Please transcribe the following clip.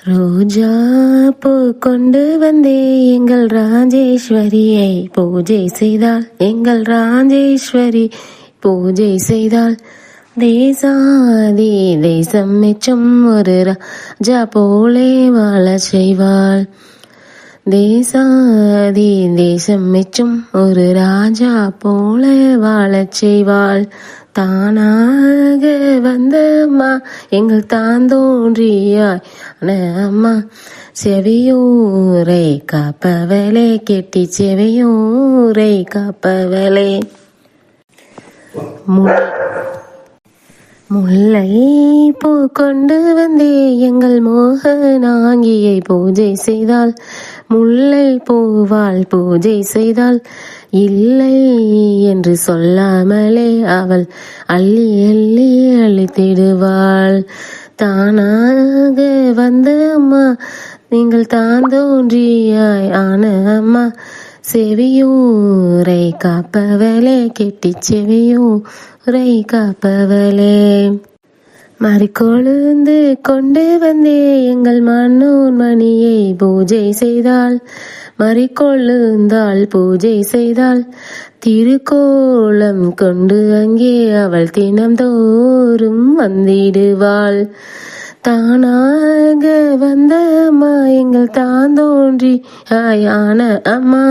ரோஜா பூ கொண்டு வந்தே எங்கள் ராஜேஸ்வரியை பூஜை செய்தாள். எங்கள் ராஜேஸ்வரி பூஜை செய்தாள். தேசாதி தேசம் மெச்சும் ஒரு ராஜா போலே வாழ செய்வாள். தேசாதி தேசம் மெச்சும் ஒரு ராஜா போல வாழச் செய்வாள். தானாக வந்த அம்மா எங்கள் தாந்தோன்றியாய் அம்மா, செவியூரை காப்பவளே, கெட்டி செவியூரை காப்பவளே. முல்லை பூ கொண்டு வந்தே எங்கள் மோகனாங்கியை பூஜை செய்தாள். முல்லை பூவால் பூஜை செய்தாள். இல்லை என்று சொல்லாமலே அவள் அள்ளி அள்ளி அழித்திடுவாள். தானாக வந்த அம்மா நீங்கள் தாந்தோன்றியாய் ஆன அம்மா, செவியூரை காப்பவளே, கெட்டி செவியூரை காப்பவளே. மறிக்கொழுந்து கொண்டு வந்தே எங்கள் மன்னோன் மணியை பூஜை செய்தாள். மறிக்கொழுந்தாள் பூஜை செய்தாள். திருக்கோலம் கொண்டு அங்கே அவள் தினம்தோறும் வந்திடுவாள். தானாக வந்த அம்மா எங்கள் தாந்தோன்றி ஆன அம்மா,